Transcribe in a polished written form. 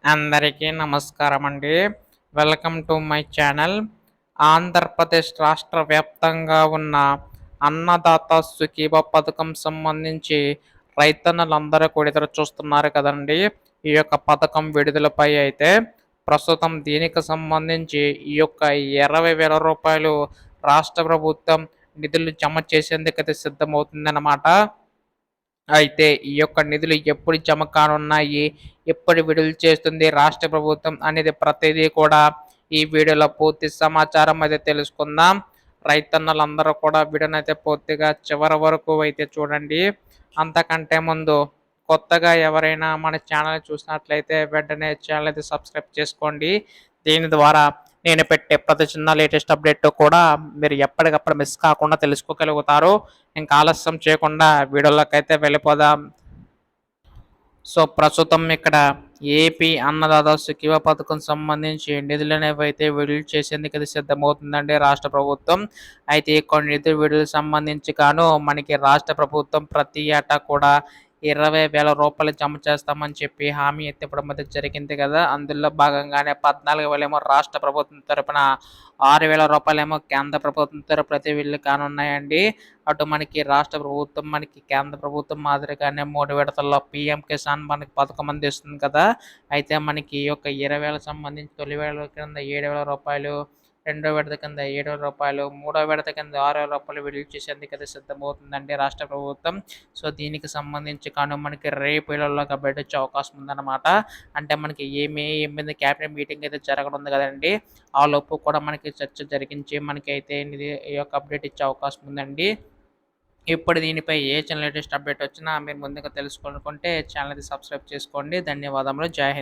అందరికీ నమస్కారం అండి. Welcome to my channel. Andhra Pradesh రాష్ట్ర వ్యాప్తంగా ఉన్న అన్నదాత సుఖీభ పథకం సంబంధించి రైతన్నలందరూ కూడా ఎదురు చూస్తున్నారు కదండి. ఈ యొక్క పథకం విడుదలపై అయితే ప్రస్తుతం దీనికి సంబంధించి ఈ యొక్క 20,000 రూపాయలు రాష్ట్ర ప్రభుత్వం నిధులు జమ చేసేందుకైతే సిద్ధమవుతుందన్నమాట. అయితే ఈ యొక్క నిధులు ఎప్పుడు జమ కానున్నాయి? ఎప్పుడు విడుదల చేస్తుంది రాష్ట్ర ప్రభుత్వం అనేది ప్రతిదీ కూడా ఈ వీడియోలో పూర్తి సమాచారం అయితే తెలుసుకుందాం. రైతన్నలందరూ కూడా వీడియోనైతే పూర్తిగా చివరి వరకు అయితే చూడండి. అంతకంటే ముందు కొత్తగా ఎవరైనా మన ఛానల్ చూసినట్లయితే వెంటనే ఛానల్ అయితే సబ్స్క్రైబ్ చేసుకోండి. దీని ద్వారా నేను పెట్టే ప్రతి చిన్న లేటెస్ట్ అప్డేట్ కూడా మీరు ఎప్పటికప్పుడు మిస్ కాకుండా తెలుసుకోగలుగుతారు. ఇంకా ఆలస్యం చేయకుండా వీడియోలోకైతే వెళ్ళిపోదాం. సో ప్రస్తుతం ఇక్కడ ఏపీ అన్నదాత సుఖీభ పథకం సంబంధించి నిధులు అనేవి అయితే విడుదల చేసేందుకు అది సిద్ధమవుతుందండి రాష్ట్ర ప్రభుత్వం. అయితే కొన్ని నిధులు విడుదల సంబంధించి గాను మనకి రాష్ట్ర ప్రభుత్వం ప్రతి ఏటా కూడా 20,000 రూపాయలు జమ చేస్తామని చెప్పి హామీ అయితే ఇవ్వడం అయితే జరిగింది కదా. అందులో భాగంగానే 14,000 ఏమో రాష్ట్ర ప్రభుత్వం తరపున, 6,000 రూపాయలేమో కేంద్ర ప్రభుత్వం తరపున అయితే వీళ్ళు కానున్నాయండి. అటు మనకి రాష్ట్ర ప్రభుత్వం, మనకి కేంద్ర ప్రభుత్వం మాదిరిగానే 3 విడతల్లో పీఎం కిసాన్ మనకి పథకం అందిస్తుంది కదా. అయితే మనకి ఈ యొక్క 20,000 సంబంధించి తొలి విడత కింద 7,000 రూపాయలు, రెండో విడత కింద 7,000 రూపాయలు, మూడో విడత కింద 6,000 రూపాయలు విడుదల చేసేందుకు అయితే సిద్ధమవుతుందండి రాష్ట్ర ప్రభుత్వం. సో దీనికి సంబంధించి కాను మనకి రేపు ఎల్లుండిలోగా బయట వచ్చే అవకాశం ఉందన్నమాట. అంటే మనకి మే 8 క్యాబినెట్ మీటింగ్ అయితే జరగనుంది కదండి. ఆ లోపు కూడా మనకి చర్చ జరిగించి మనకైతే ఇది ఈ యొక్క అప్డేట్ ఇచ్చే అవకాశం ఉందండి. ఇప్పుడు దీనిపై ఏ చిన్న లేటెస్ట్ అప్డేట్ వచ్చినా మీరు ముందుగా తెలుసుకోవాలనుకుంటే ఛానల్ అయితే సబ్స్క్రైబ్ చేసుకోండి. ధన్యవాదములు. జై హింద్.